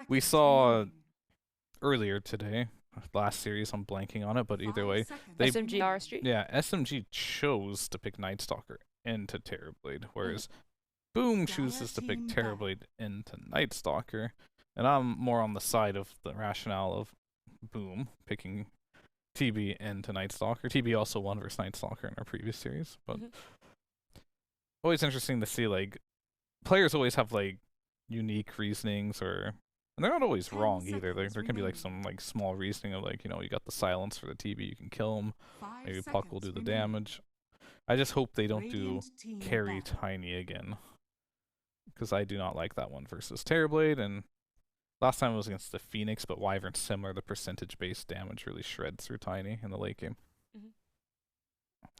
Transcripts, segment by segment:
we saw earlier today, last series, I'm blanking on it, but either way, they SMG RSG? yeah, SMG chose to pick Night Stalker into Terrorblade, whereas Boom chooses to pick Terrorblade into Night Stalker, and I'm more on the side of the rationale of Boom picking TB into Night Stalker. TB also won versus Night Stalker in our previous series, but always interesting to see, like, players always have like unique reasonings, and they're not always wrong either. There can be like some like small reasoning of like, you got the silence for the TB, you can kill him. Maybe Puck will do the damage. I just hope they don't do carry Tiny again, because I do not like that one versus Terrorblade. And last time it was against the Phoenix, but Wyvern's similar. The percentage-based damage really shreds through Tiny in the late game.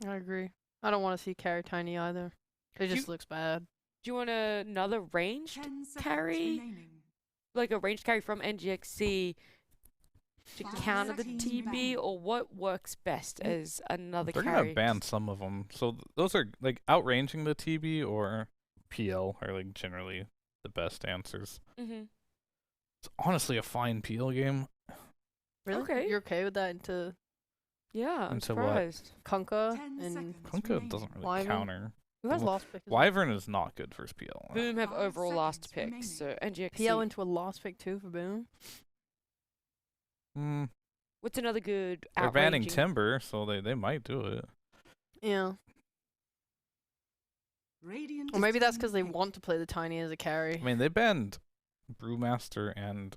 I agree. I don't want to see carry Tiny either. It just looks bad. Do you want another ranged carry? Like a ranged carry from NGX.SEA to counter the TB, or what works best as another They're carry? gonna ban some of them. So those are like outranging the TB or PL are like generally the best answers. It's honestly a fine PL game. Really? Okay. You're okay with that into Yeah, I'm Into what? surprised. Kunkka and Kunkka doesn't really Wyvern? counter. who has last pick? As well? Wyvern is not good versus PL. Boom have overall last picks, so NGX.SEA. PL into a last pick too for Boom. What's another good They're banning outranging? Timber, so they might do it. Yeah. Or maybe that's because they want to play the Tiny as a carry. I mean, they banned Brewmaster and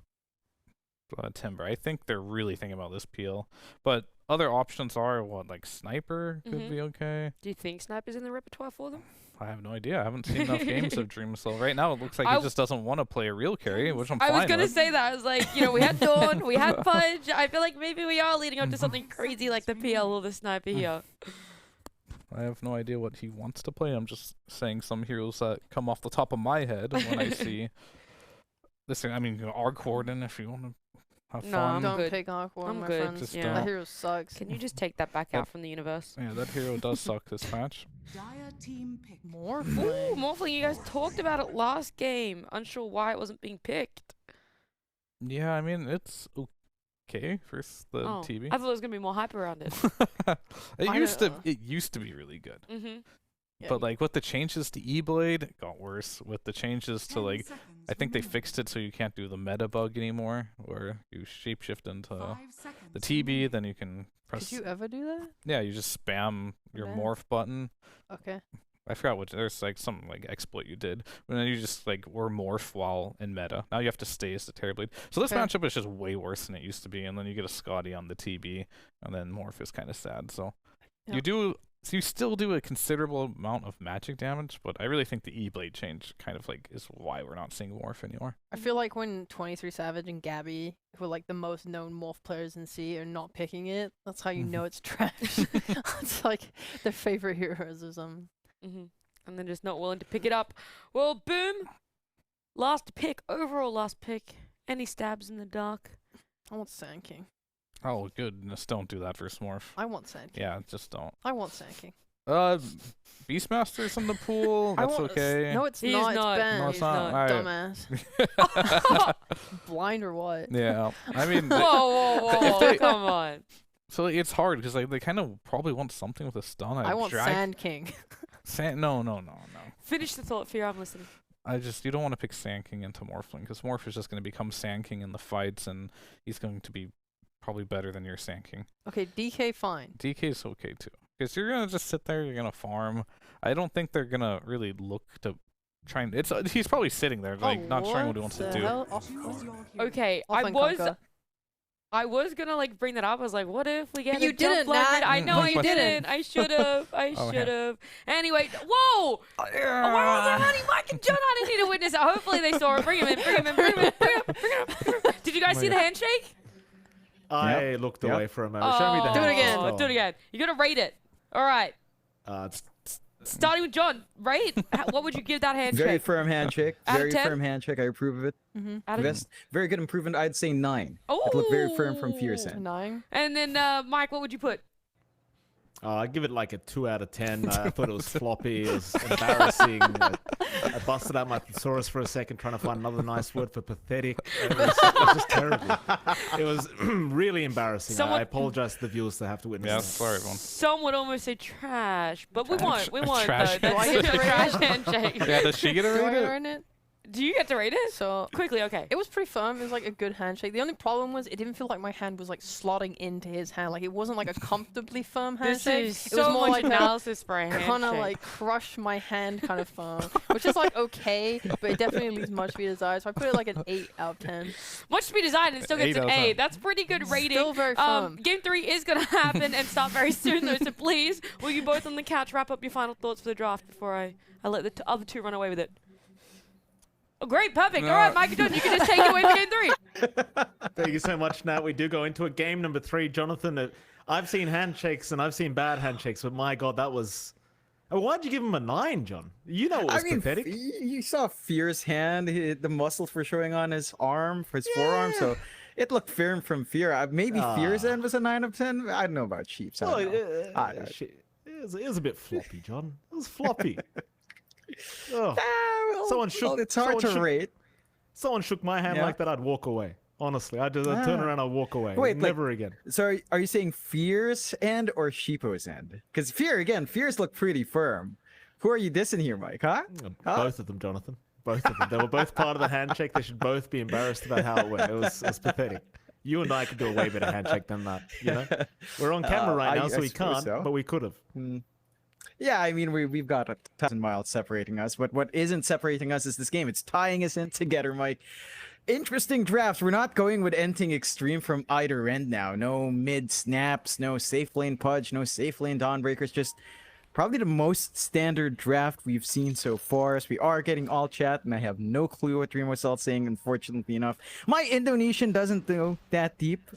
Timber. I think they're really thinking about this PL. But other options are, like Sniper could be okay. Do you think Sniper's in the repertoire for them? I have no idea. I haven't seen enough games of Dream Assault. Right now, it looks like he just doesn't want to play a real carry, which I'm fine I was with. gonna say that. I was like, we had Dawn, we had Pudge. I feel like maybe we are leading up to something crazy like the PL or the Sniper here. I have no idea what he wants to play. I'm just saying some heroes that come off the top of my head when I see this thing. I mean, Arc Warden, if you want to have No, fun. I'm Don't good. pick Aqua, I'm my good. friends. Just Yeah. That hero sucks. Can you just take that back out from the universe? Yeah, that hero does suck this match. More Ooh, Morphling, you guys talked about it last game. Unsure why it wasn't being picked. Yeah, I mean, it's okay versus the Oh, TB. I thought there was gonna be more hype around it. It used to be really good. Yeah, But like with the changes to E-Blade, it got worse. With the changes to like, I think they fixed it so you can't do the meta bug anymore, where you shapeshift into the TB, then you can press. Did you ever do that? Yeah, you just spam your Man. morph button. Okay. I forgot what. There's like some like exploit you did, and then you just like were morph while in meta. Now you have to stay as the Terrorblade. So this Okay. matchup is just way worse than it used to be, and then you get a Scotty on the TB, and then morph is kind of sad. So you still do a considerable amount of magic damage, but I really think the E-Blade change kind of like is why we're not seeing morph anymore. I feel like when 23 Savage and Gabby, who are like the most known morph players in C, are not picking it, that's how you know it's trash. It's like their favorite heroes or something. And then just not willing to pick it up. Well, Boom, last pick, overall last pick. Any stabs in the dark? I want Sand King. Oh goodness, don't do that for Smurf. I want Sand King. Yeah, just don't. I want Sand King. Beastmaster's in the pool. That's okay. No, it's He's not. not. It's Ben. No, it's He's not. Dumbass. Blind or what? Yeah, I mean, Whoa, come on. so it's hard because like they kind of probably want something with a stun. I want Sand King. No. Finish the thought, Fear, I'm listening. You don't want to pick Sand King into Morphling because Morph is just going to become Sand King in the fights, and he's going to be probably better than your Sand King. Okay, DK fine. DK is okay too because you're gonna just sit there. You're gonna farm. I don't think they're gonna really look to try and. He's probably sitting there like not sure what he wants to do. Okay, I was gonna like bring that up. I was like, what if we get But you a jump didn't, line? Nat. I know I But- didn't. I should have. I Oh, should have. Anyway, whoa! Why was there honey Mike and John? I didn't need a witness. Hopefully they saw it. Bring him in. Bring him in. Bring him in. Bring him in. Bring him in. Did you guys see the handshake? I looked away for a moment. Show me the Do it hand. again. Oh. Do it again. You gotta rate it. All right. Starting with John. Rate. What would you give that handshake? Very firm handshake. Out of Very 10? firm handshake. I approve of it. Out of- Very good improvement. I'd say 9. It looked very firm from Fierce end. 9. And then Mike, what would you put? I give it like a 2 out of 10. I thought it was floppy. It was embarrassing. I busted out my thesaurus for a second trying to find another nice word for pathetic. It was just terrible. It was really embarrassing. I apologize to the viewers to have to witness that. Sorry, everyone. Some would almost say trash, but we won. We won. Trash. Though. That's a trash handshake. Yeah, does she get a Do I rating? earn it? Do you get to rate it? So Quickly, okay. it was pretty firm. It was like a good handshake. The only problem was it didn't feel like my hand was like slotting into his hand. Like it wasn't like a comfortably firm This handshake. is It was so more much like analysis for a handshake. kind of like crush my hand kind of firm, which is like okay, but it definitely leaves much to be desired. So I put it like an 8 out of 10. Much to be desired and still gets an 8. That's pretty good rating. Still very firm. Game 3 is going to happen and start very soon, though, so please, will you both on the couch wrap up your final thoughts for the draft before I let the other two run away with it? Oh, great, perfect. All right, Mike, you can just take it away for game 3. Thank you so much, Nat. We do go into a game number 3. Jonathan, I've seen handshakes and I've seen bad handshakes, but my God, that was... Why'd you give him a 9, John? You know it was pathetic. You saw Fear's hand, the muscles were showing on his arm, his forearm, so it looked firm from Fear. Maybe Fear's end was a 9 of 10. I don't know about Sheep's. It was a bit floppy, John. It was floppy. Oh. Someone shook. It's hard to rate. Someone shook my hand like that, I'd walk away. Honestly, I'd turn around, I'd walk away. Wait, never again. So are you saying Fear's end or Sheepo's end? Because Fear's look pretty firm. Who are you dissing here, Mike? Huh? Both of them, Jonathan. Both of them. They were both part of the handshake. They should both be embarrassed about how it went. It was pathetic. You and I could do a way better handshake than that. You know, we're on camera right now, so we can't. So. But we could have. Yeah, I mean, we've got 1,000 miles separating us, but what isn't separating us is this game. It's tying us in together, Mike. Interesting drafts. We're not going with anything extreme from either end now. No mid snaps, no safe lane pudge, no safe lane dawnbreakers. Just probably the most standard draft we've seen so far. So we are getting all chat, and I have no clue what Dream was saying, unfortunately enough. My Indonesian doesn't go that deep,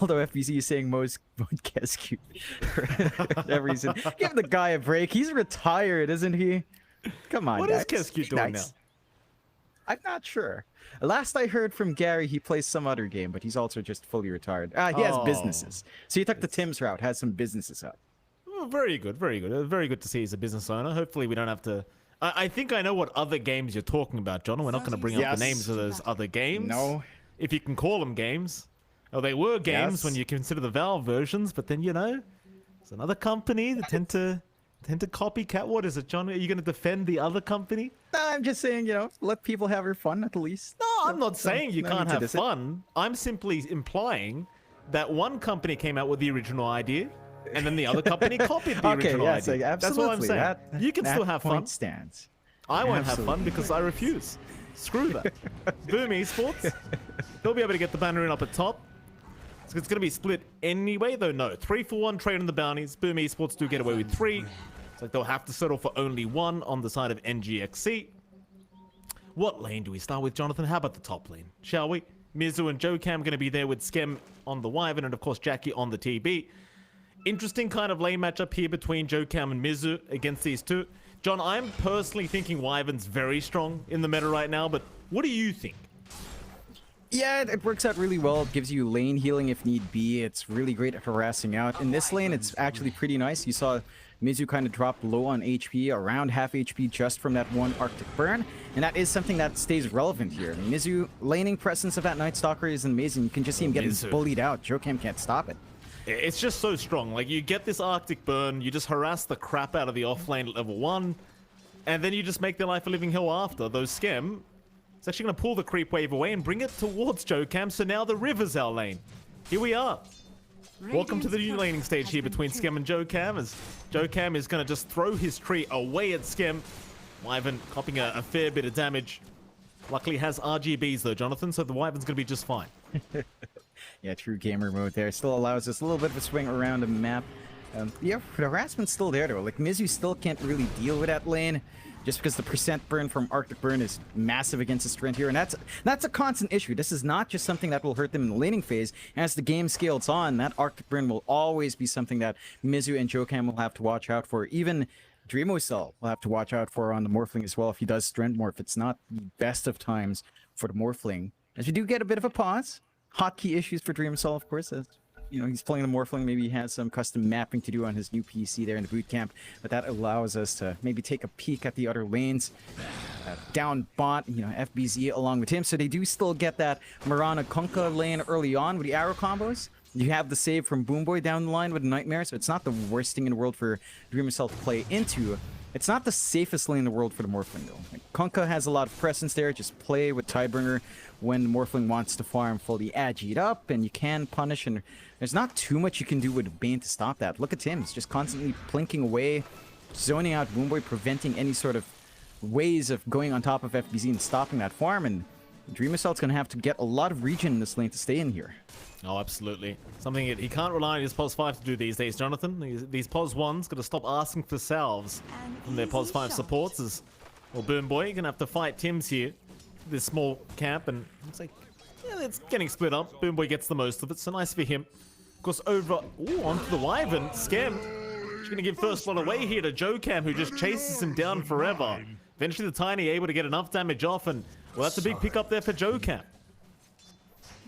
although FBC is saying most Kescu for whatever reason. Give the guy a break. He's retired, isn't he? Come on, What guys. is Kescu doing now? I'm not sure. Last I heard from Gary, he plays some other game, but he's also just fully retired. He has businesses. So he took the Tim's route, has some businesses up. Oh, very good, very good. Very good to see he's a business owner. Hopefully we don't have to... I think I know what other games you're talking about, John. We're not going to bring up the names of those other games. No. If you can call them games. Oh, they were games when you consider the Valve versions, but then, you know, it's another company that tend to copycat. What is it, John? Are you going to defend the other company? No, I'm just saying, let people have their fun at least. No, I'm not saying you can't have fun. I'm simply implying that one company came out with the original idea, and then the other company copied the original idea. Absolutely. That's what I'm saying. You can still have fun. Stands. I won't have fun because I refuse. Screw that. Boom Esports. They'll be able to get the banner in up at top. So it's going to be split anyway, though no. 3-for-1 trade on the bounties. Boom Esports do get away with 3. It's like they'll have to settle for only 1 on the side of NGX.SEA. What lane do we start with, Jonathan? How about the top lane, shall we? Mizu and JoeCam going to be there with Skem on the Wyvern and, of course, Jackie on the TB. Interesting kind of lane matchup here between JoeCam and Mizu against these two. John, I'm personally thinking Wyvern's very strong in the meta right now, but what do you think? Yeah, it works out really well. It gives you lane healing if need be. It's really great at harassing out. In this lane, it's actually pretty nice. You saw Mizu kind of drop low on HP, around half HP just from that one Arctic burn. And that is something that stays relevant here. I mean, Mizu laning presence of that Night Stalker is amazing. You can just see him getting bullied out. JoeCam can't stop it. It's just so strong. Like, you get this Arctic burn, you just harass the crap out of the offlane at level 1, and then you just make their life a living hell after. Those Skem, it's actually going to pull the creep wave away and bring it towards JoeCam, so now the river's our lane. Here we are. Welcome to the new laning stage here between Skem and JoeCam, as JoeCam is going to just throw his tree away at Skem. Wyvern copping a fair bit of damage. Luckily has RGBs though, Jonathan, so the Wyvern's going to be just fine. Yeah, true gamer mode there. Still allows us a little bit of a swing around the map. Yeah, the harassment's still there though. Like, Mizu still can't really deal with that lane, just because the percent burn from Arctic Burn is massive against his strength here, and that's a constant issue. This is not just something that will hurt them in the laning phase. As the game scales on, that Arctic Burn will always be something that Mizu and JoeCam will have to watch out for. Even Dreamocell will have to watch out for on the Morphling as well if he does Strength Morph. It's not the best of times for the Morphling, as we do get a bit of a pause. Hotkey issues for Dreamocell, of course, as you know, he's playing the Morphling. Maybe he has some custom mapping to do on his new PC there in the boot camp, but that allows us to maybe take a peek at the other lanes. Down bot, you know, FBZ along with him, so they do still get that Mirana Kunkka lane early on with the arrow combos. You have the save from Boomboy down the line with Nightmare, so it's not the worst thing in the world for DreamScell to play into. It's not the safest lane in the world for the Morphling, though. Like, Kunkka has a lot of presence there. Just play with Tidebringer when the Morphling wants to farm fully agied up, and you can punish, and there's not too much you can do with Bane to stop that. Look at him. He's just constantly plinking away, zoning out Boomboy, preventing any sort of ways of going on top of FBZ and stopping that farm, and DreamScell's going to have to get a lot of regen in this lane to stay in here. Oh, absolutely. Something he can't rely on his POS 5 to do these days, Jonathan. These POS 1's got to stop asking for salves from their POS 5 supports. As well, Boomboy, you're going to have to fight Tims here. This small camp, and it's like, yeah, it's getting split up. Boomboy gets the most of it, so nice for him. Of course, over, onto the Wyvern. Scam. She's going to give first blood away here to Jokam, who just chases him down forever. Eventually, the Tiny able to get enough damage off, and, well, that's a big pickup there for Jokam.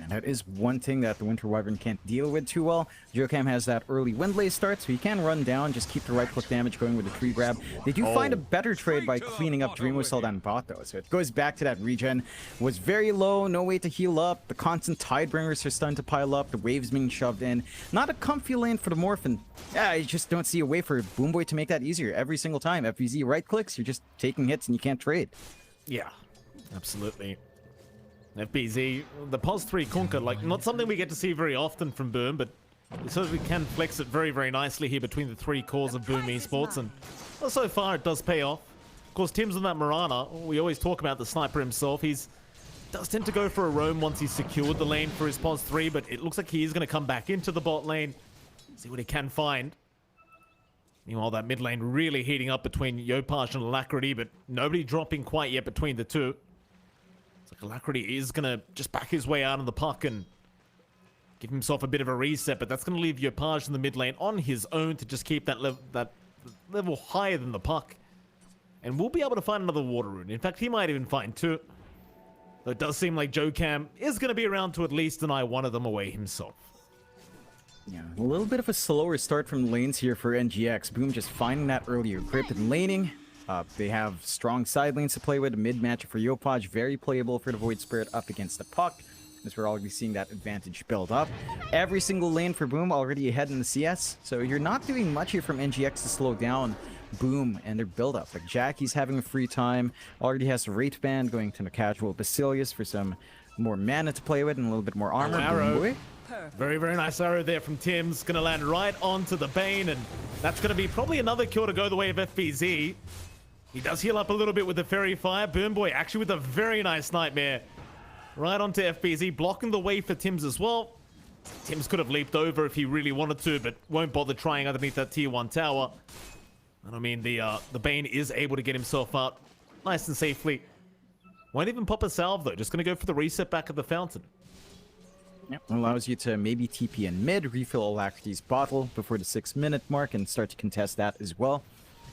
And that is one thing that the Winter Wyvern can't deal with too well. Jokam has that early Windlaze start, so he can run down, just keep the right click damage going with the tree grab. They do find a better trade by cleaning up Dreamwhistle than bot, though. So it goes back to that regen. Was very low, no way to heal up. The constant Tidebringers are starting to pile up. The waves being shoved in. Not a comfy lane for the Morph, and yeah, you just don't see a way for Boomboy to make that easier every single time. FBZ right clicks, you're just taking hits and you can't trade. Yeah, absolutely. FBZ, the POS 3 Kunkka, like, not something we get to see very often from Boom, but we certainly can flex it very, very nicely here between the three cores of Boom Esports, and well, so far it does pay off. Of course, Tim's on that Mirana. We always talk about the sniper himself. Does tend to go for a roam once he's secured the lane for his POS 3, but it looks like he is going to come back into the bot lane, see what he can find. Meanwhile, that mid lane really heating up between Yopaj and Alacrity, but nobody dropping quite yet between the two. It's like Alacrity is going to just back his way out of the puck and give himself a bit of a reset, but that's going to leave Yopaj in the mid lane on his own to just keep that level higher than the puck. And we'll be able to find another water rune. In fact, he might even find two. Though it does seem like Jokam is going to be around to at least deny one of them away himself. Yeah, a little bit of a slower start from the lanes here for NGX. Boom just finding that earlier grip and laning. They have strong side lanes to play with. A mid match for Yopaj, very playable for the Void Spirit up against the puck, as we're already seeing that advantage build up. Every single lane for Boom already ahead in the CS, so you're not doing much here from NGX to slow down Boom and their build up. Like Jackie's having a free time, already has a Wraith Band going to the casual Basilius for some more mana to play with and a little bit more armor. Arrow. Very, very nice arrow there from Tim's. Going to land right onto the Bane, and that's going to be probably another kill to go the way of FBZ. He does heal up a little bit with the Fairy Fire. Boomboy actually with a very nice Nightmare. Right onto FBZ, blocking the way for Tims as well. Tims could have leaped over if he really wanted to, but won't bother trying underneath that tier 1 tower. And I mean, the Bane is able to get himself out nice and safely. Won't even pop a salve though, just going to go for the reset back at the fountain. Yep, allows you to maybe TP in mid, refill Alacrity's bottle before the 6-minute mark and start to contest that as well.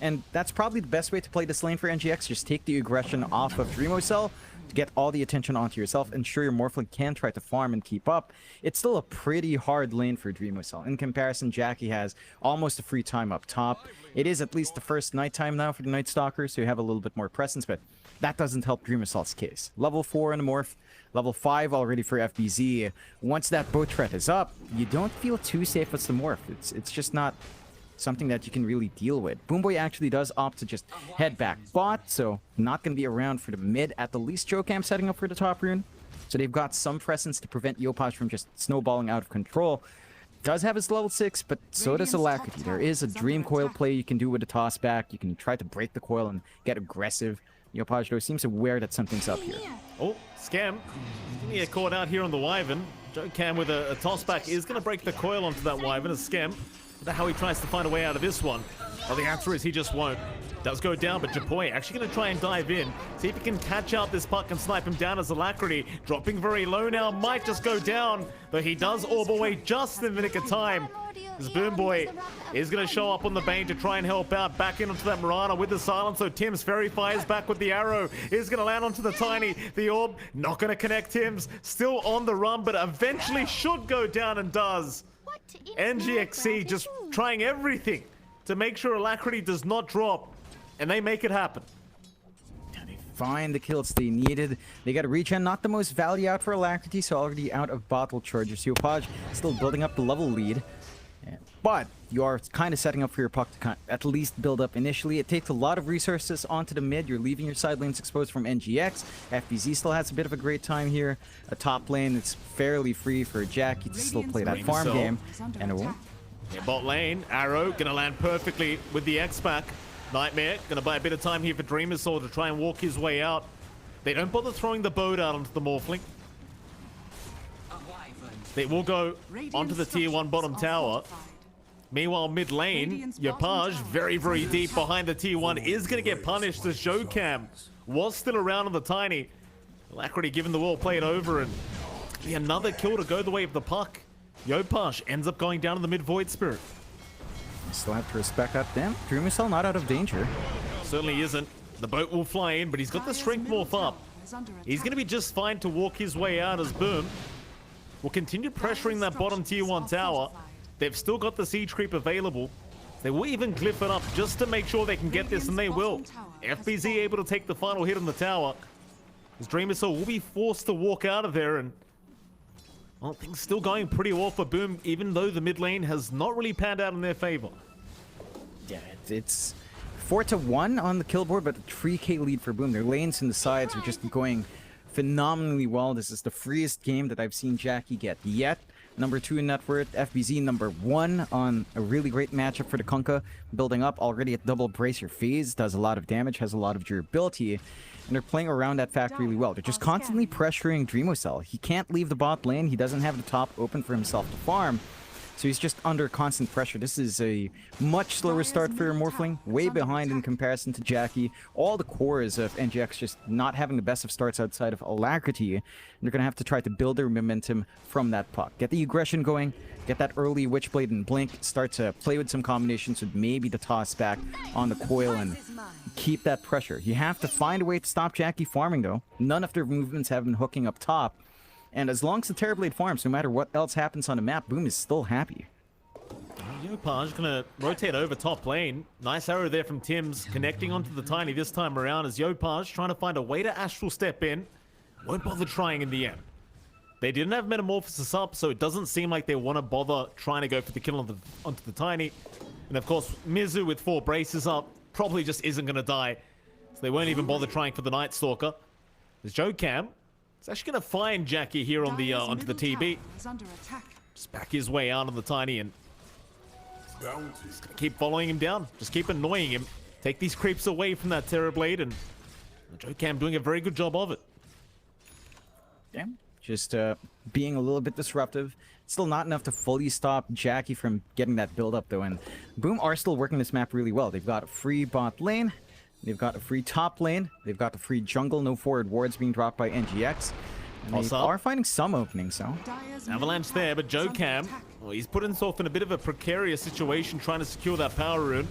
And that's probably the best way to play this lane for NGX. Just take the aggression off of DreamOcell to get all the attention onto yourself. Ensure your Morphling can try to farm and keep up. It's still a pretty hard lane for DreamOcell. In comparison, Jackie has almost a free time up top. It is at least the first nighttime now for the Night Stalker, so you have a little bit more presence, but that doesn't help DreamOcell's case. Level 4 in the Morph, level 5 already for FBZ. Once that boat threat is up, you don't feel too safe as the Morph. It's just not something that you can really deal with. Boomboy actually does opt to just head back bot, so not going to be around for the mid. At the least, Jokam setting up for the top rune. So they've got some presence to prevent Yopaj from just snowballing out of control. Does have his level 6, but so does Alacrity. There is a Dream Coil play you can do with a toss back. You can try to break the coil and get aggressive. Yopaj, though, seems aware that something's up here. Oh, Scam. He get caught out here on the Wyvern. Jokam with a toss back is going to break the coil onto that Wyvern as Scam. How he tries to find a way out of this one. Well, the answer is he just won't. Does go down, but Japoy actually going to try and dive in. See if he can catch out this puck and snipe him down as Alacrity. Dropping very low now, might just go down. But he does orb away just in the nick of time. This Boomboy is going to show up on the Bane to try and help out. Back in onto that Mirana with the silence. So Tim's Fairy fires back with the arrow. Is going to land onto the Tiny. The orb not going to connect Tim's. Still on the run, but eventually should go down and does. NGX.SEA just trying everything to make sure Alacrity does not drop, and they make it happen. Find the kills they needed. They got a regen, not the most value out for Alacrity, so already out of bottle charges. Yopaj still building up the level lead. But you are kind of setting up for your puck to at least build up initially. It takes a lot of resources onto the mid. You're leaving your side lanes exposed from NGX. FBZ still has a bit of a great time here. A top lane that's fairly free for Jackie to still play that farm game. And it won't. Yeah, bot lane, Arrow gonna land perfectly with the X-Pack. Nightmare gonna buy a bit of time here for Dreamersaur to try and walk his way out. They don't bother throwing the boat out onto the Morphling. They will go onto the tier 1 bottom tower. Meanwhile, mid lane, Yopaj, very, very deep behind the tier 1, is going to get punished as Jokam was still around on the Tiny. Alacrity given the wall played over, and another kill to go the way of the puck. Yopaj ends up going down in the mid Void Spirit. Still have to respect that. Damn, Dreamersaur not out of danger. Certainly isn't. The boat will fly in, but he's got the strength morph up. He's going to be just fine to walk his way out as Boom will continue pressuring that bottom tier 1 tower. They've still got the siege creep available. They will even glyph it up just to make sure they can get this, and they will. FBZ able to take the final hit on the tower. As Dreamersaur will be forced to walk out of there, and well, things still going pretty well for Boom, even though the mid lane has not really panned out in their favor. Yeah, it's 4-1 on the kill board, but a 3k lead for Boom. Their lanes and the sides are just going phenomenally well. This is the freest game that I've seen Jackie get yet. Number 2 in net worth, FBZ number 1 on a really great matchup for the Kunkka. Building up already at double bracer phase, does a lot of damage, has a lot of durability, and they're playing around that fact really well. They're just constantly pressuring Dreamocell. He can't leave the bot lane, he doesn't have the top open for himself to farm, so he's just under constant pressure. This is a much slower start for your Morphling, way behind in comparison to Jackie. All the cores of NGX just not having the best of starts outside of Alacrity. And they're going to have to try to build their momentum from that puck. Get the aggression going, get that early Witchblade and Blink, start to play with some combinations with maybe the toss back on the coil and keep that pressure. You have to find a way to stop Jackie farming though. None of their movements have been hooking up top. And as long as the Terrorblade farms, no matter what else happens on the map, Boom is still happy. Yopaj gonna rotate over top lane. Nice arrow there from Tim's, connecting onto the Tiny this time around as Yopaj trying to find a way to Astral Step in. Won't bother trying in the end. They didn't have Metamorphosis up, so it doesn't seem like they want to bother trying to go for the kill onto the Tiny. And of course, Mizu with 4 braces up probably just isn't gonna die. So they won't even bother trying for the Night Stalker. There's Jokam. He's actually going to find Jackie here on the onto the TB. Just back his way out on the Tiny, and just going to keep following him down. Just keep annoying him. Take these creeps away from that Terrorblade, and Jokam doing a very good job of it. Yeah, just being a little bit disruptive. Still not enough to fully stop Jackie from getting that build up though, and Boom are still working this map really well. They've got a free bot lane. They've got a free top lane. They've got the free jungle. No forward wards being dropped by NGX. And they are finding some openings, so. Avalanche there, but Jokam, well, he's put himself in a bit of a precarious situation trying to secure that power rune.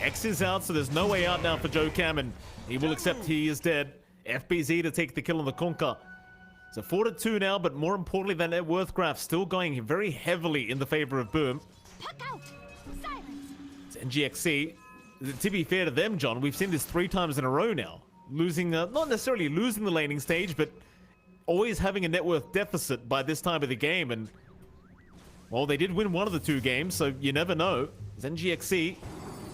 X is out, so there's no way out now for Jokam, and he will accept he is dead. FBZ to take the kill on the Kunkka. So 4-2 now, but more importantly, that net worth graph still going very heavily in the favor of Boom. It's NGX.SEA. To be fair to them, John, we've seen this 3 times in a row now. Losing, not necessarily losing the laning stage, but always having a net worth deficit by this time of the game. And, well, they did win one of the 2 games, so you never know. It's NGX.SEA.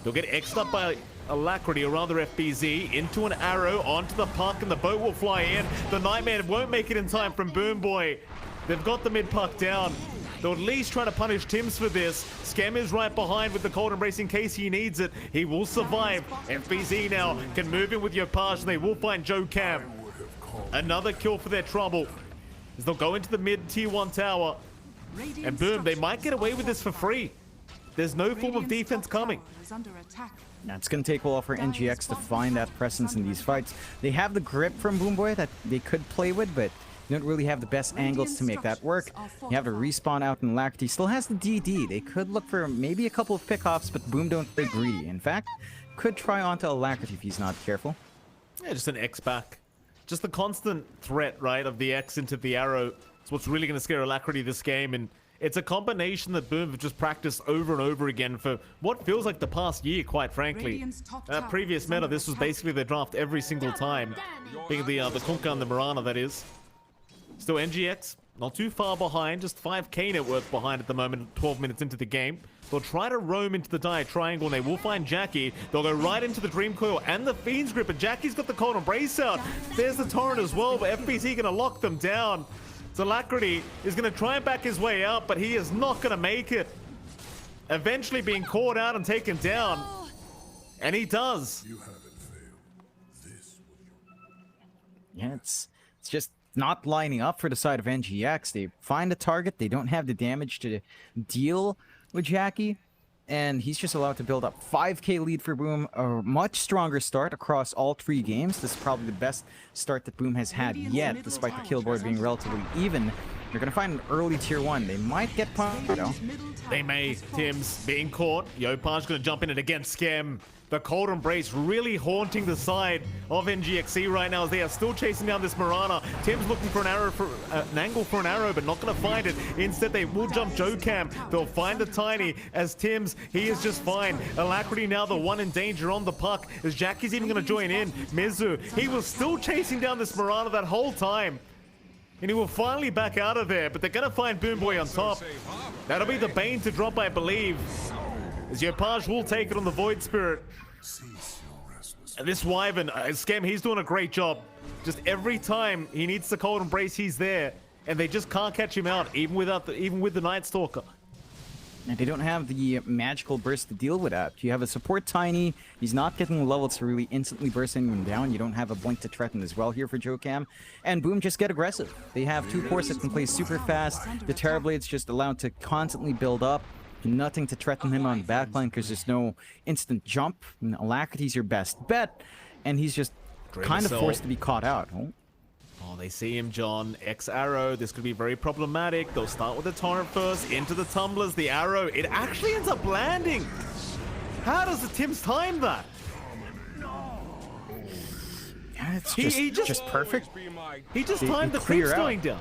They'll get X'd up by Alacrity, or rather FBZ, into an arrow, onto the puck, and the boat will fly in. The Nightmare won't make it in time from Boom Boy. They've got the mid puck down. They'll at least try to punish Tims for this. Scam is right behind with the cold embrace in case he needs it. He will survive. FBZ now can move in with Yopaj, and they will find Jokam. Another kill for their trouble, as they'll go into the mid tier 1 tower. And Boom, they might get away with this for free. There's no form of defense coming. Now it's going to take a while for NGX to find that presence in these fights. They have the grip from Boom Boy that they could play with, but you don't really have the best angles to make that work. You have to respawn out in Alacrity. Still has the DD. They could look for maybe a couple of pickoffs, but Boom don't play greedy. In fact, could try onto Alacrity if he's not careful. Yeah, just an X back. Just the constant threat, right, of the X into the arrow. It's what's really going to scare Alacrity this game. And It's a combination that Boom have just practiced over and over again for what feels like the past year, quite frankly. Previous meta, this was basically their draft every single time, being the Kunkka and the Mirana, that is. Still NGX, not too far behind, just 5k net worth behind at the moment, 12 minutes into the game. They'll try to roam into the dire triangle and they will find Jackie. They'll go right into the Dream Coil and the Fiend's Grip, and Jackie's got the Cold Embrace out. There's the Torrent as well, but FBZ gonna lock them down. So Alacrity is gonna try and back his way out, but he is not gonna make it. Eventually being caught out and taken down. And he does. Yeah, it's just not lining up for the side of NGX. They find a target, they don't have the damage to deal with Jackie, and he's just allowed to build up 5k lead for Boom. A much stronger start across all 3 games. This is probably the best start that Boom has had yet, despite the kill board being relatively even. You're gonna find an early tier 1. They might get pumped, you know. They may. Tim's being caught. Yopaj gonna jump in it against Skem. The Cold Embrace really haunting the side of NGX.SEA right now as they are still chasing down this Mirana. Tim's looking for an arrow, for an angle for an arrow, but not going to find it. Instead, they will jump Jokam. They'll find the Tiny as Tim's. He is just fine. Alacrity now the one in danger on the puck as Jackie's even going to join in. Mizu, he was still chasing down this Mirana that whole time. And he will finally back out of there, but they're going to find Boom Boy on top. That'll be the Bane to drop, I believe. As Yopaj will take it on the Void Spirit. And this Wyvern, Skem, he's doing a great job. Just every time he needs the Cold Embrace, he's there. And they just can't catch him out, even with the Night Stalker. And they don't have the magical burst to deal with that. You have a support Tiny. He's not getting the level to really instantly burst anyone down. You don't have a blink to threaten as well here for Jokam. And Boom just get aggressive. They have 2 cores that can play super fast. The Terrorblade's just allowed to constantly build up. Nothing to threaten him on the backline because there's no instant jump. And Alacrity's your best bet. And he's just kind of forced to be caught out. Oh, they see him, John. X arrow. This could be very problematic. They'll start with the Torrent first. Into the Tumblers. The arrow. It actually ends up landing. How does the Tim's time that? Yeah, it's just perfect. He just timed the creeps going down.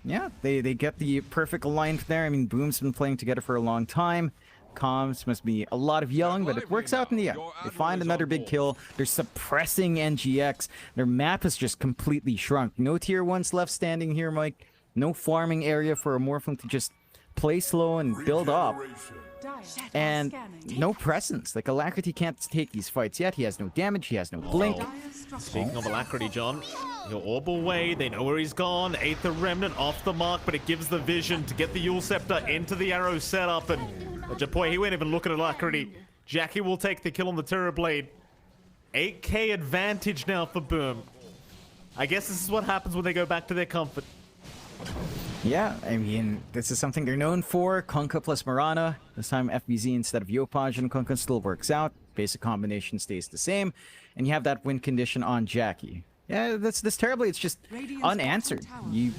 Yeah, they get the perfect alignment there. I mean, Boom's been playing together for a long time. Comms must be a lot of yelling, but it works out in the end. They find another big kill. They're suppressing NGX. Their map is just completely shrunk. No tier 1s left standing here, Mike. No farming area for a Morphling to just play slow and build up. And no presence. Like, Alacrity can't take these fights yet. He has no damage. He has no blink. Speaking of Alacrity, John, he'll orb away. They know where he's gone. Aether Remnant off the mark, but it gives the vision to get the Yule Scepter into the arrow setup. And Japoy, he won't even look at Alacrity. Jackie will take the kill on the Terrorblade. 8k advantage now for Boom. I guess this is what happens when they go back to their comfort. Yeah, I mean, this is something they're known for. Kunkka plus Mirana. This time FBZ instead of Yopaj and Kunkka still works out. Basic combination stays the same. And you have that win condition on Jackie. Yeah, this terribly. It's just unanswered. You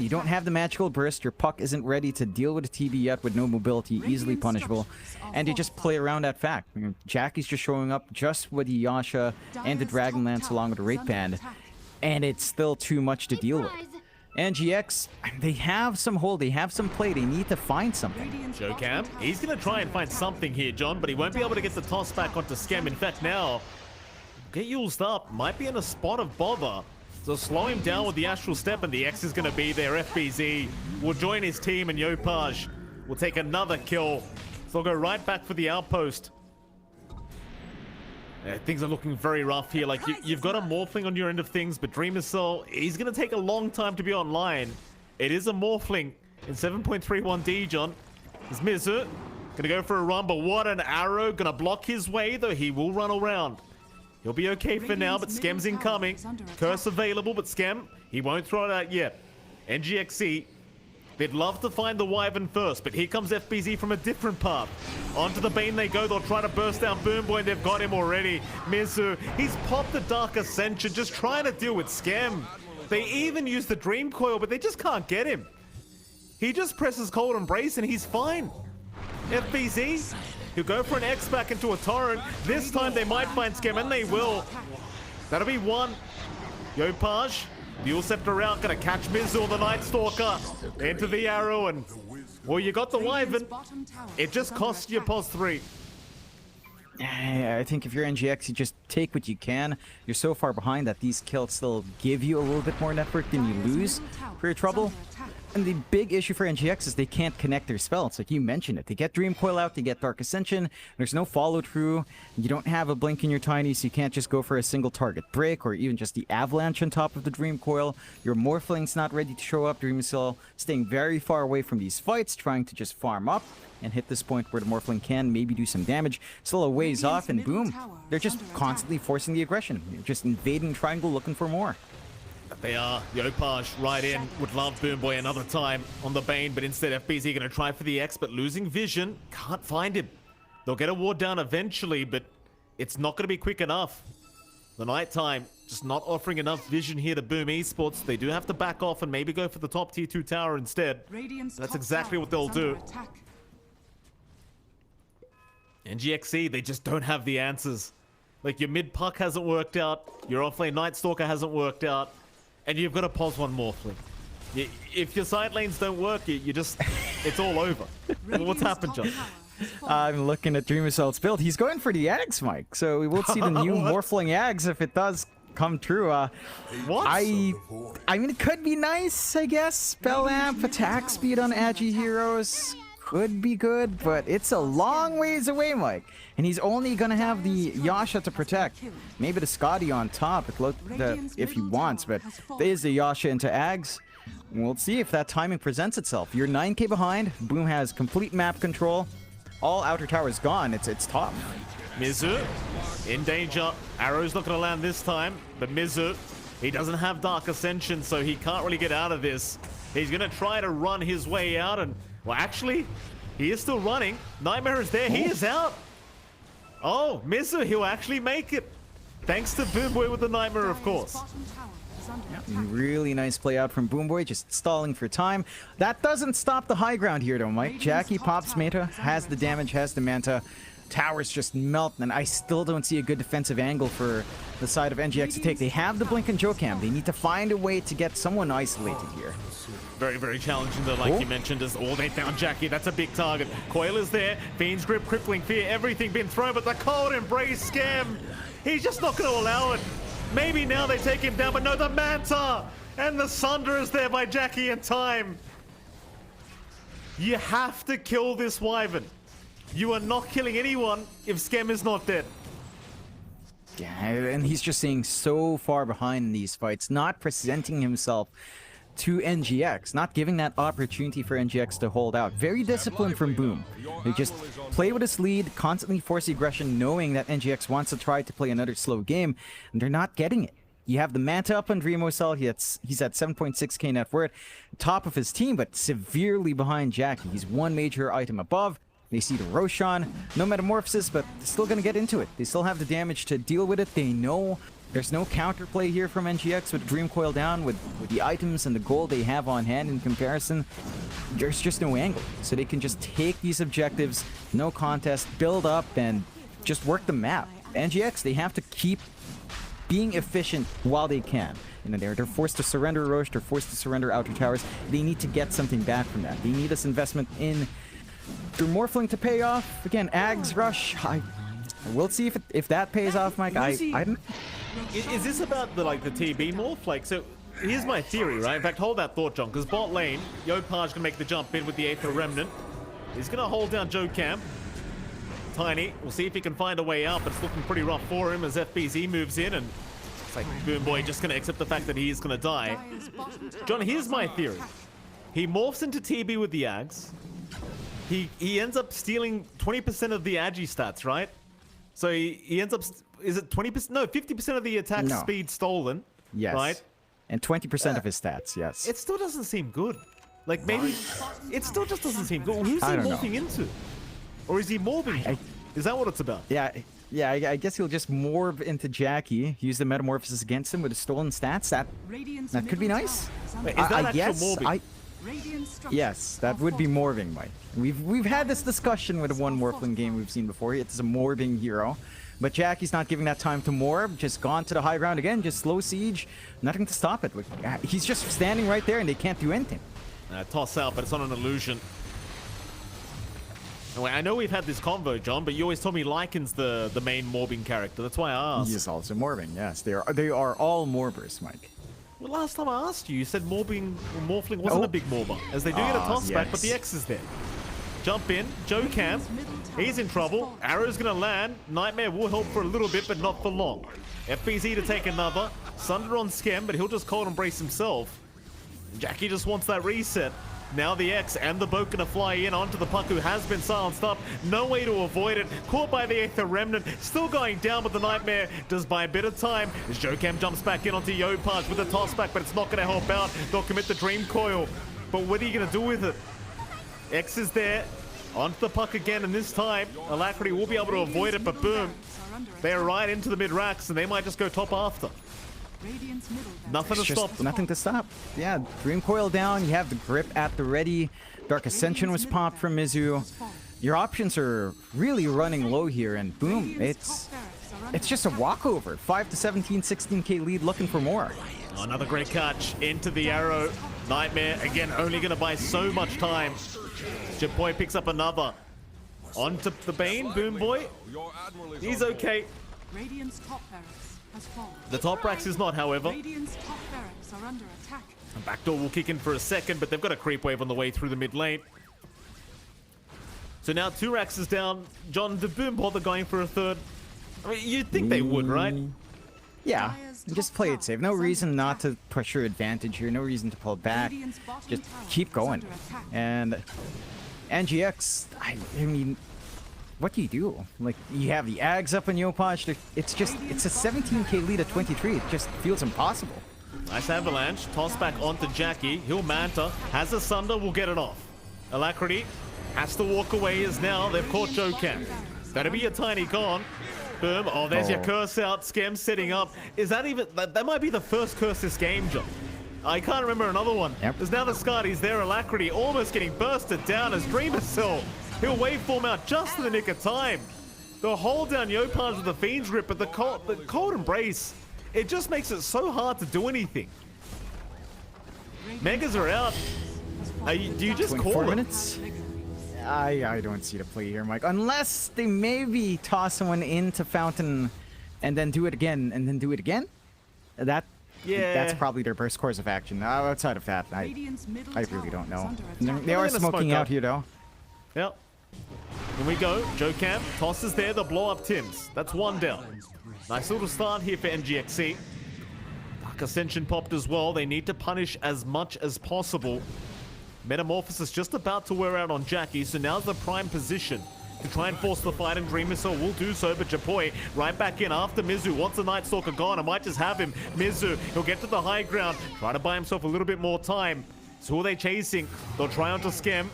don't have the magical burst. Your puck isn't ready to deal with a TB yet with no mobility, easily punishable. And you just play around that fact. I mean, Jackie's just showing up just with the Yasha and the Dragonlance along with the Wraith Band. And it's still too much to deal with. NGX, they have some hold, they have some play, they need to find something. Jokam, he's going to try and find something here, John, but he won't be able to get the toss back onto Skem. In fact, now, get used up, might be in a spot of bother. So slow him down with the Astral Step, and the X is going to be there. FBZ will join his team, and Yopaj will take another kill. So they'll go right back for the outpost. Things are looking very rough here. Like, you've got a Morphling on your end of things, but Dreamer Soul, he's going to take a long time to be online. It is a Morphling in 7.31D, John. It's Mizu. Going to go for a run, but what an arrow. Going to block his way, though he will run around. He'll be okay for now, but Skem's incoming. Curse available, but Skem, he won't throw it out yet. NGX.SEA, they'd love to find the Wyvern first, but here comes FBZ from a different path. Onto the Bane they go. They'll try to burst down Boom Boy, and they've got him already. Mizu, he's popped the Dark Ascension, just trying to deal with Skem. They even use the Dream Coil, but they just can't get him. He just presses Cold Embrace, and he's fine. FBZ, he'll go for an X back into a Torrent. This time they might find Skem, and they will. That'll be one. Yopaj Dual Scepter out, gonna catch Mizu on the Night Stalker. Into the arrow, and well, you got the Wyvern. It just costs you pos 3. I think if you're NGX, you just take what you can. You're so far behind that these kills still give you a little bit more network than you lose for your trouble. And the big issue for NGX is they can't connect their spells. Like you mentioned it. They get Dream Coil out, they get Dark Ascension. There's no follow through. You don't have a blink in your Tiny, so you can't just go for a single target break or even just the Avalanche on top of the Dream Coil. Your Morphling's not ready to show up. Dream Missile staying very far away from these fights, trying to just farm up and hit this point where the Morphling can maybe do some damage. Still a ways off, and boom, they're just constantly forcing the aggression. You're just invading triangle looking for more. They are. Yopaj right in. Would love Boomboy another time on the Bane, but instead FBZ going to try for the X, but losing vision. Can't find him. They'll get a ward down eventually, but it's not going to be quick enough. The nighttime just not offering enough vision here to Boom Esports. They do have to back off and maybe go for the top tier 2 tower instead. That's exactly what they'll do. NGX.SEA, they just don't have the answers. Like, your mid puck hasn't worked out, your offlane Night Stalker hasn't worked out, and you've got to pos one Morphling. If your side lanes don't work, you just, it's all over. What's happened, John? I'm looking at Dream Assault's build. He's going for the Ags, Mike. So we will see the new Morphling Ags if it does come true. What? I mean, it could be nice, I guess. Spell amp, attack speed on Agi heroes could be good, but it's a long ways away, Mike. And he's only gonna have the Yasha to protect. Maybe the Scotty on top if he wants, but there's the Yasha into Ags. We'll see if that timing presents itself. You're 9k behind. Boom has complete map control. All outer towers gone. It's top. Mizu in danger. Arrow's not going to land this time, but Mizu, he doesn't have Dark Ascension, so he can't really get out of this. He's going to try to run his way out, and well, actually, he is still running. Nightmare is there. He is out. Oh, Mizu, he'll actually make it. Thanks to Boomboy with the Nightmare, of course. Really nice play out from Boomboy, just stalling for time. That doesn't stop the high ground here, though, Mike. Jackie pops Meta, has the damage, has the Manta. Towers just melt, and I still don't see a good defensive angle for the side of NGX to take. They have the Blink and Jokam. They need to find a way to get someone isolated here. Very, very challenging, though, like you mentioned, as they found Jackie. That's a big target. Coil is there. Fiend's Grip, Crippling Fear, everything been thrown, but the Cold Embrace scam. He's just not going to allow it. Maybe now they take him down, but no, the Manta and the Sunder is there by Jackie in time. You have to kill this Wyvern. You are not killing anyone if Skem is not dead. Yeah, and he's just staying so far behind in these fights, not presenting himself to NGX, not giving that opportunity for NGX to hold out. Very disciplined from Boom. They just play with his lead, constantly force the aggression, knowing that NGX wants to try to play another slow game, and they're not getting it. You have the Manta up on Dreamocell. He's at 7.6k net worth, top of his team, but severely behind Jackie. He's one major item above. They see the Roshan, no Metamorphosis, but they're still going to get into it. They still have the damage to deal with it. They know there's no counterplay here from NGX with Dream Coil down, with the items and the gold they have on hand in comparison. There's just no angle. So they can just take these objectives, no contest, build up, and just work the map. NGX, they have to keep being efficient while they can. You know, they're forced to surrender Roche, they're forced to surrender Outer Towers. They need to get something back from that. They need this investment in their Morphling to pay off. Again, Ags Rush. We'll see if that pays off, Mike. I don't. Is this about the TB morph? Like, so here's my theory, right? In fact, hold that thought, John, because bot lane, Yopaj can make the jump in with the Aether Remnant. He's gonna hold down Jokam. Tiny, we'll see if he can find a way out, but it's looking pretty rough for him as FBZ moves in, and it's like Boomboy just gonna accept the fact that he is gonna die. John, here's my theory. He morphs into TB with the Ags. He ends up stealing 20% of the Agi stats, right? So he ends up, is it 20%? No, 50% of the attack speed stolen. Yes. Right? And 20% of his stats, yes. It still doesn't seem good. Like, maybe, it still just doesn't seem good. Who's he morphing into? Or is he morphing? Is that what it's about? Yeah, I guess he'll just morph into Jackie, use the Metamorphosis against him with his stolen stats. That could be nice. Wait, is that actual morphing? Yes, that would be morphing, Mike. We've had this discussion with one Morphling game we've seen before. It's a morphing hero. But Jackie's not giving that time to Morb. Just gone to the high ground again. Just slow siege. Nothing to stop it. He's just standing right there and they can't do anything. Toss out, but it's not an illusion. Anyway, I know we've had this convo, John, but you always told me Lycan's the main morbing character. That's why I asked. He is also morbing, yes. They are all morbers, Mike. Well, last time I asked you, you said Morphling wasn't a big morber, as they do get a toss back, but the X is there. Jump in, Joe Cam, he's in trouble. Arrow's gonna land. Nightmare will help for a little bit, but not for long. FBZ to take another. Sunder on Skem, but he'll just cold embrace himself. Jackie just wants that reset. Now the X and the boat gonna fly in onto the puck, who has been silenced up. No way to avoid it. Caught by the Aether Remnant. Still going down, but the Nightmare does buy a bit of time. As Jokam jumps back in onto Yopaj with a toss back, but it's not gonna help out. They'll commit the Dream Coil. But what are you gonna do with it? X is there. Onto the puck again, and this time Alacrity will be able to avoid it, but boom. They're right into the mid-racks, and they might just go top after. Nothing to stop them. Nothing to stop. Yeah, Dream Coil down. You have the grip at the ready. Dark Ascension was popped from Mizu. Your options are really running low here, and boom, it's just a walkover. 5 to 17, 16k lead, looking for more. Another great catch into the arrow. Nightmare again, only going to buy so much time. Japoy picks up another. Onto the Bane, Boom Boy. He's okay. The top racks is not, however. And backdoor will kick in for a second, but they've got a creep wave on the way through the mid lane. So now 2 racks is down. John, did Boom bother going for a third? I mean, you'd think they would, right? Yeah, just play it safe. No reason not to push your advantage here. No reason to pull back. Just keep going. And NGX, I mean, what do you do? Like, you have the Ags up on Yopaj. It's a 17k lead at 23. It just feels impossible. Nice avalanche. Toss back onto Jackie. He'll Manta. Has a Sunder. Will get it off. Alacrity has to walk away as now they've caught Jokan. That'll be a tiny con. Boom. Oh, there's your curse out. Skem setting up. Is that even... That might be the first curse this game, John. I can't remember another one. Yep. There's now the Scotty's there. Alacrity almost getting bursted down as Dreamer Cell. He'll waveform out just in the nick of time. They'll hold down Yopaj with the Fiend's Rip, but the cold embrace, it just makes it so hard to do anything. Megas are out. Do you just call 4 it? minutes? I don't see the play here, Mike. Unless they maybe toss someone into Fountain and then do it again and then do it again. That's probably their first course of action. Outside of that, I really don't know. They are smoking out here, though. Yep. Here we go. Joe Camp tosses there. The blow up Tims. That's 1 down. Nice little start here for NGX.SEA. Dark Ascension popped as well. They need to punish as much as possible. Metamorphosis just about to wear out on Jackie, so now's the prime position to try and force the fight, and Dream Missile will do so, but Japoy right back in after Mizu. Wants the Night Stalker gone. I might just have him. Mizu, he'll get to the high ground, try to buy himself a little bit more time. So who are they chasing? They'll try onto Skem.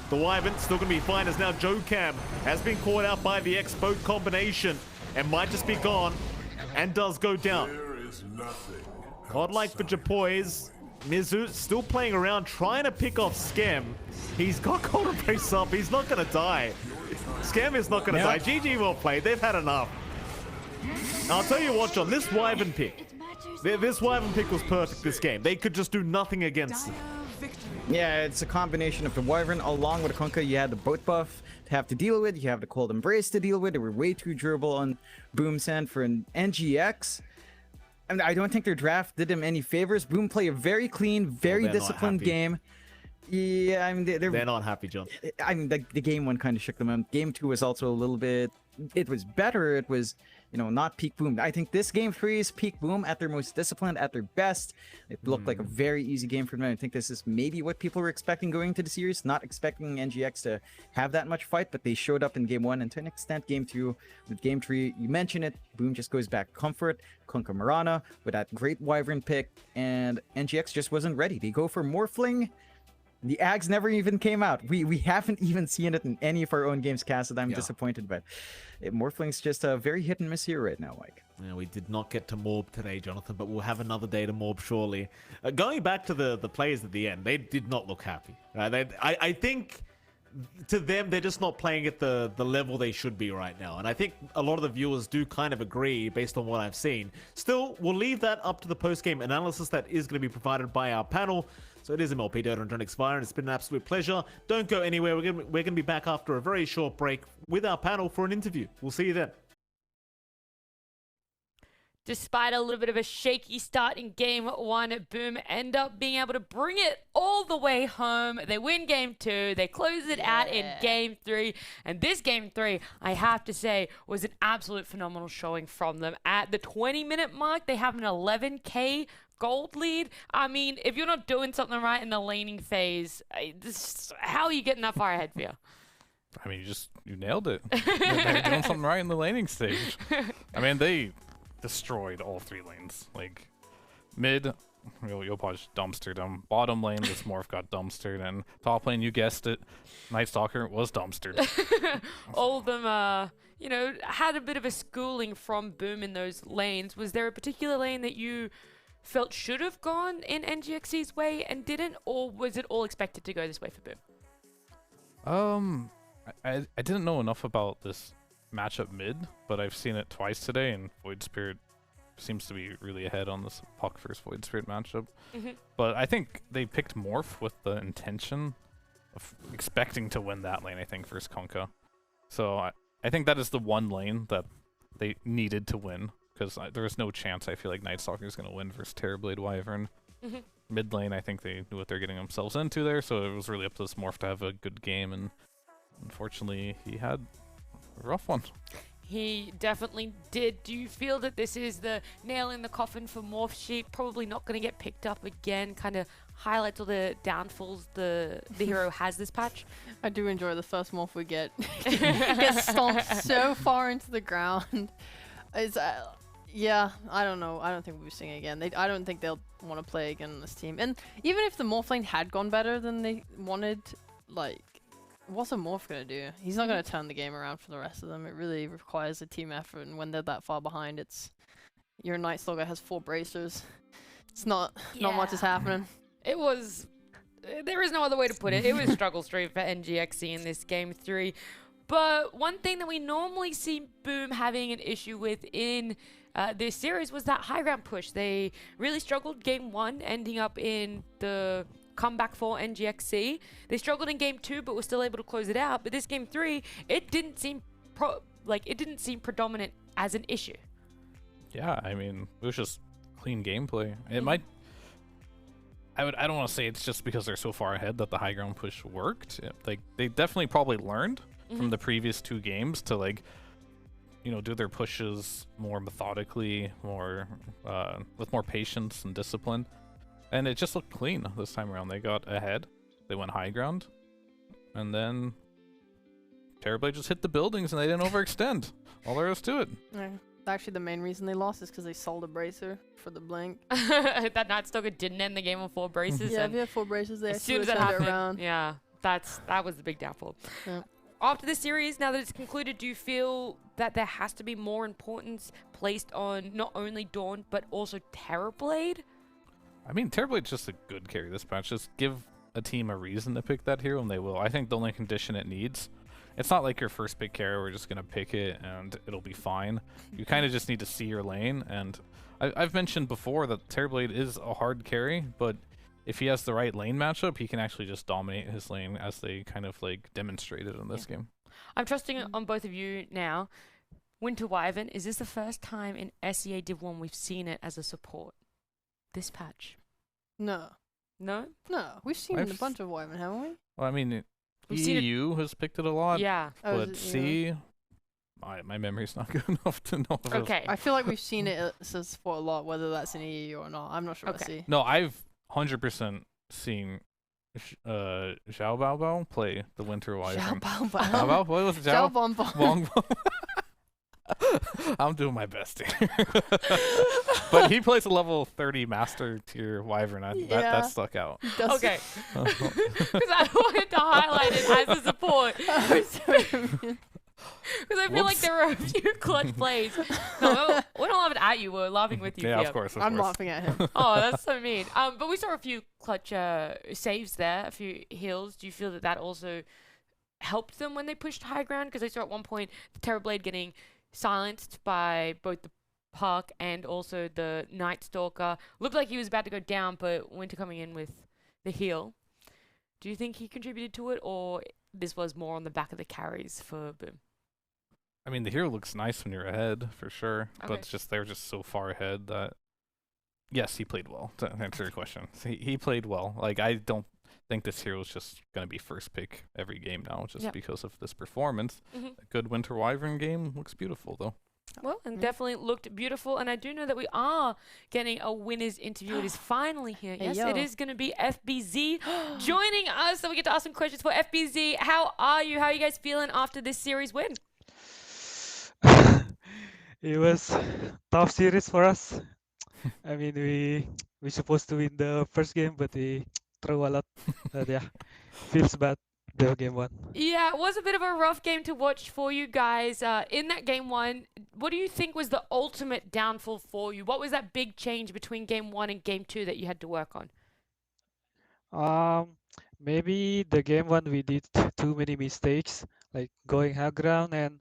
The Wyvern still going to be fine, as now Joe Cam has been caught out by the X-Boat combination and might just be gone, and does go down. Godlike for Japoy's. Mizu still playing around, trying to pick off Skem. He's got Cold Embrace up. He's not going to die. Skem is not going to die. GG well played. They've had enough. I'll tell you what, John. This Wyvern pick. This Wyvern pick was perfect this game. They could just do nothing against it. Yeah, it's a combination of the Wyvern along with the Kunkka. You had the boat buff to have to deal with. You have the Cold Embrace to deal with. They were way too durable on Boom Sand for an NGX. I mean, I don't think their draft did them any favors. Boom play a very clean, very disciplined game. Yeah, I mean, they're not happy, John. I mean, the game 1 kind of shook them out. Game 2 was also a little bit... It was better. It was, you know, not peak Boom. I think this game 3 is peak Boom at their most disciplined, at their best. It looked like a very easy game for them. I think this is maybe what people were expecting going into the series. Not expecting NGX to have that much fight, but they showed up in game 1, and to an extent game 2. With game 3, you mentioned it, Boom just goes back comfort. Kunkka Marana with that great Wyvern pick, and NGX just wasn't ready. They go for Morphling. The Ags never even came out. We haven't even seen it in any of our own games casted. I'm disappointed, but Morphling's just a very hit and miss here right now, Mike. Yeah, we did not get to Morb today, Jonathan, but we'll have another day to Morb shortly. Going back to the players at the end, they did not look happy. I think to them, they're just not playing at the level they should be right now. And I think a lot of the viewers do kind of agree based on what I've seen. Still, we'll leave that up to the post-game analysis that is going to be provided by our panel. So it is MLP and JohnxFire, and it's been an absolute pleasure. Don't go anywhere. We're going to be back after a very short break with our panel for an interview. We'll see you then. Despite a little bit of a shaky start in Game 1, Boom end up being able to bring it all the way home. They win Game 2. They close it out in Game 3. And this Game 3, I have to say, was an absolute phenomenal showing from them. At the 20-minute mark, they have an 11K gold lead. I mean, if you're not doing something right in the laning phase, how are you getting that far ahead for you? I mean, you nailed it. They're doing something right in the laning stage. I mean, they destroyed all 3 lanes. Like, mid, Yopaj dumpstered them. Bottom lane, this Morph got dumpstered. And top lane, you guessed it, Night Stalker was dumpstered. All of them, you know, had a bit of a schooling from Boom in those lanes. Was there a particular lane that you felt should have gone in NGX.SEA's way and didn't? Or was it all expected to go this way for Boom? I didn't know enough about this matchup mid, but I've seen it twice today, and Void Spirit seems to be really ahead on this Puck versus Void Spirit matchup. But I think they picked Morph with the intention of expecting to win that lane, I think, versus Kunkka. So I think that is the one lane that they needed to win, because there was no chance I feel like Night Stalker is going to win versus Terrorblade Wyvern. Mid lane, I think they knew what they're getting themselves into there, so it was really up to this Morph to have a good game, and unfortunately he had a rough one. He definitely did. Do you feel that this is the nail in the coffin for Morph Sheep? Probably not going to get picked up again. Kind of highlights all the downfalls the hero has this patch. I do enjoy the first Morph we get. Gets stomped so far into the ground. It's, yeah, I don't know. I don't think we'll be seeing it again. I don't think they'll want to play again on this team. And even if the Morph lane had gone better than they wanted, like, what's a Morph going to do? He's not going to turn the game around for the rest of them. It really requires a team effort, and when they're that far behind, it's your Night Stalker has 4 bracers. It's not much is happening. It was, there is no other way to put it. It was struggle street for NGX.SEA in this Game 3. But one thing that we normally see Boom having an issue with in this series was that high ground push. They really struggled Game 1, ending up in the comeback for NGX.SEA. They struggled in Game 2, but were still able to close it out. But this Game 3, it didn't seem predominant as an issue. Yeah, I mean, it was just clean gameplay. It might. I don't want to say it's just because they're so far ahead that the high ground push worked. Like, they definitely probably learned from the previous 2 games to, like, you know, do their pushes more methodically, more with more patience and discipline. And it just looked clean this time around. They got ahead, they went high ground, and then Terrorblade just hit the buildings and they didn't overextend. All there is to it. Yeah. Actually, the main reason they lost is because they sold a bracer for the blink. That Night Stalker didn't end the game on 4 braces. Yeah, if you have 4 braces, they as soon as that happened, yeah, that was the big downfall. Yeah. After the series, now that it's concluded, do you feel that there has to be more importance placed on not only Dawn, but also Terrorblade? I mean, Terrorblade's just a good carry this patch. Just give a team a reason to pick that hero, and they will. I think the only condition it needs, it's not like your first pick carry, we're just going to pick it and it'll be fine. You kind of just need to see your lane, and I've mentioned before that Terrorblade is a hard carry, but if he has the right lane matchup, he can actually just dominate his lane, as they kind of like demonstrated in this game. I'm trusting on both of you now. Winter Wyvern, is this the first time in SEA Div 1 we've seen it as a support? This patch? No. No? No. We've seen it in a bunch of Wyvern, haven't we? Well, I mean, We've seen EU has picked it a lot. Yeah. But C, my memory's not good enough to know. Okay. I feel like we've seen it as a support a lot, whether that's in EU or not. I'm not sure about C. No, I've 100% seen Xiao Bao Bao play the Winter Wyvern. Xiao Bao Bao. Bao Bao? What was it? Xiao Bong Bong. I'm doing my best here. But he plays a level 30 master tier Wyvern. That stuck out. Okay. Because I wanted to highlight it as a support. Because I feel like there were a few clutch plays. No, we're not laughing at you. We're laughing with you. Yeah, of course. I'm laughing at him. Oh, that's so mean. But we saw a few clutch saves there, a few heals. Do you feel that also helped them when they pushed high ground? Because I saw at one point the Terrorblade getting silenced by both the Puck and also the Night Stalker. Looked like he was about to go down, but Winter coming in with the heal. Do you think he contributed to it, or this was more on the back of the carries for Boom? I mean, the hero looks nice when you're ahead, for sure. Okay. But it's just they're just so far ahead that... Yes, he played well, to answer your question. He played well. Like, I don't think this hero is just going to be first pick every game now, just because of this performance. Mm-hmm. A good Winter Wyvern game looks beautiful, though. Well, and definitely looked beautiful. And I do know that we are getting a winner's interview. It is finally here. Hey, Yes, yo. it is going to be FBZ joining us. So we get to ask some questions for FBZ. How are you? How are you guys feeling after this series win? It was tough series for us. I mean, we supposed to win the first game, but we threw a lot. But yeah, feels bad. The game one. Yeah, it was a bit of a rough game to watch for you guys. In that game one, what do you think was the ultimate downfall for you? What was that big change between game one and game two that you had to work on? Maybe the game one we did too many mistakes, like going high ground, and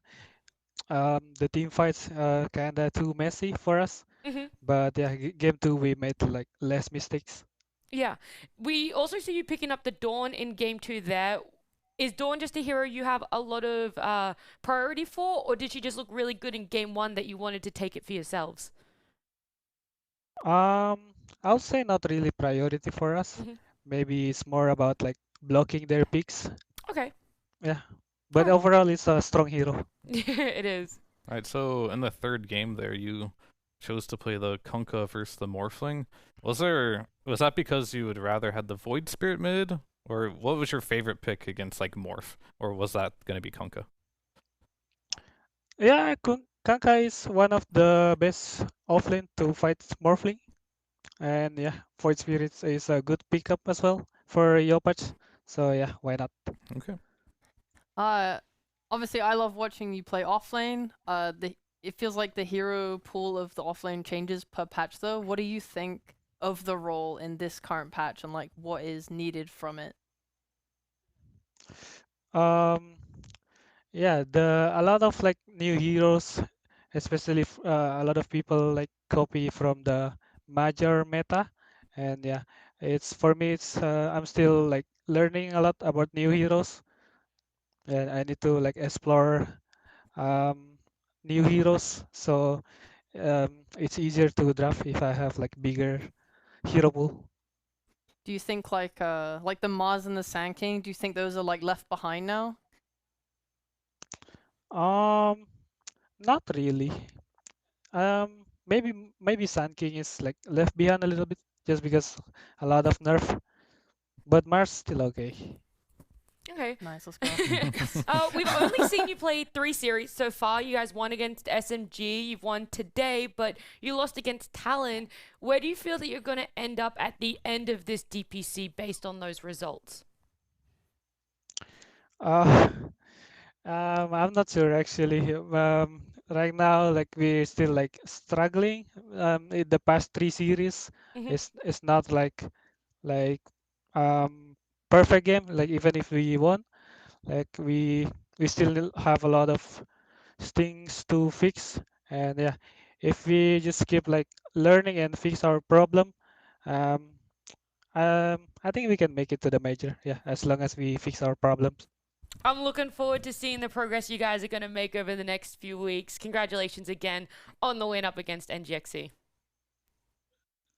the team fights kinda too messy for us. Mm-hmm. But yeah, game two we made like less mistakes. Yeah. We also see you picking up the Dawn in game two there. Is Dawn just a hero you have a lot of priority for, or did she just look really good in game one that you wanted to take it for yourselves? I would say not really priority for us. Mhm. Maybe it's more about like blocking their picks. Okay. Yeah. But Alright. overall, it's a strong hero. It is. Alright, so in the third game there, you chose to play the Kunkka versus the Morphling. Was that because you would rather had the Void Spirit mid? Or what was your favorite pick against like Morph? Or was that going to be Kunkka? Yeah, Kanka is one of the best offlane to fight Morphling. And yeah, Void Spirits is a good pickup as well for Yopach. So yeah, why not? Okay. Obviously, I love watching you play offlane. It feels like the hero pool of the offlane changes per patch, though. What do you think of the role in this current patch, and like what is needed from it? Yeah, a lot of like new heroes, especially a lot of people like copy from the major meta, and yeah, it's for me. I'm still like learning a lot about new heroes, and I need to like explore new heroes. So it's easier to draft if I have like bigger hero pool. Do you think like the Mars and the Sand King? Do you think those are like left behind now? Not really. Maybe Sand King is like left behind a little bit just because a lot of nerf, but Mars still okay. Okay. Nice, let's go. We've only seen you play 3 series so far. You guys won against SMG, you've won today, but you lost against Talon. Where do you feel that you're going to end up at the end of this DPC based on those results? I'm not sure actually. Right now, like we're still like struggling. In the past 3 series, Mhm. it's not like um perfect game. Like even if we won, like we still have a lot of things to fix. And yeah, if we just keep like learning and fix our problem, um, I think we can make it to the major. Yeah, as long as we fix our problems. I'm looking forward to seeing the progress you guys are going to make over the next few weeks. Congratulations again on the win up against NGX.SEA.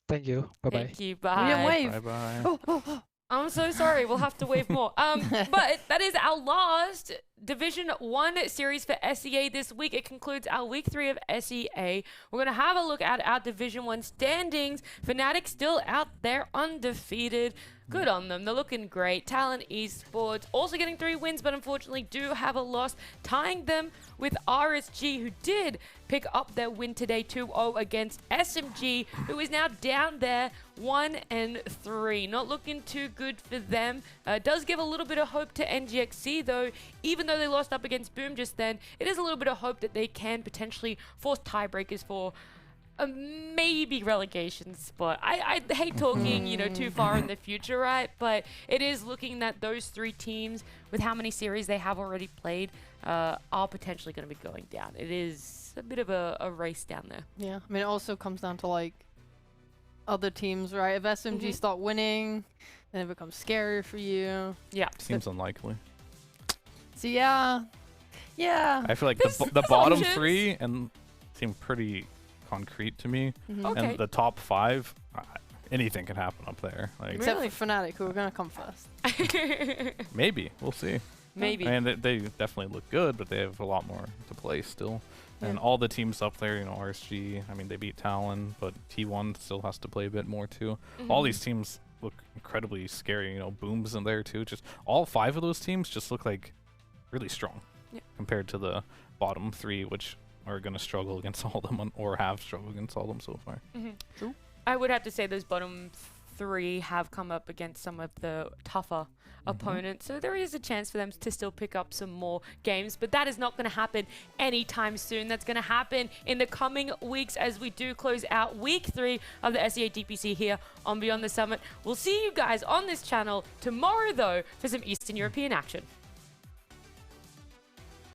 Thank you. Bye bye. Thank you. We didn't Bye. wave. Bye-bye. I'm so sorry. We'll have to wave more. But that is our last Division 1 series for SEA this week. It concludes our week 3 of SEA. We're going to have a look at our Division 1 standings. Fnatic still out there undefeated. Good on them. They're looking great. Talon Esports also getting 3 wins, but unfortunately do have a loss, tying them with RSG, who did pick up their win today 2-0 against SMG, who is now down there 1-3. Not looking too good for them. Does give a little bit of hope to NGX.SEA, though. Even though they lost up against Boom just then, it is a little bit of hope that they can potentially force tiebreakers for maybe relegation spot. I hate talking, you know, too far in the future, right? But it is looking that those 3 teams, with how many series they have already played, are potentially going to be going down. It is a bit of a race down there. Yeah, I mean, it also comes down to like other teams, right? If SMG start winning, then it becomes scarier for you. Yeah. Seems unlikely. So yeah. I feel like There's the bottom options. 3 and seem pretty concrete to me, Okay. and the top 5, anything can happen up there. Like Except Really? for Fnatic, who are gonna come first. maybe we'll see. Maybe. I mean, they definitely look good, but they have a lot more to play still. And all the teams up there, you know, RSG, I mean, they beat Talon, but T1 still has to play a bit more too. All these teams look incredibly scary. You know, Boom's in there too. Just all 5 of those teams just look like really strong compared to the bottom 3, which are going to struggle against all them or have struggled against all them so far. True. I would have to say those bottom 3 have come up against some of the tougher opponents, so there is a chance for them to still pick up some more games, but that is not going to happen anytime soon. That's going to happen in the coming weeks as we do close out week 3 of the SEA DPC here on Beyond the Summit. We'll see you guys on this channel tomorrow, though, for some Eastern European action.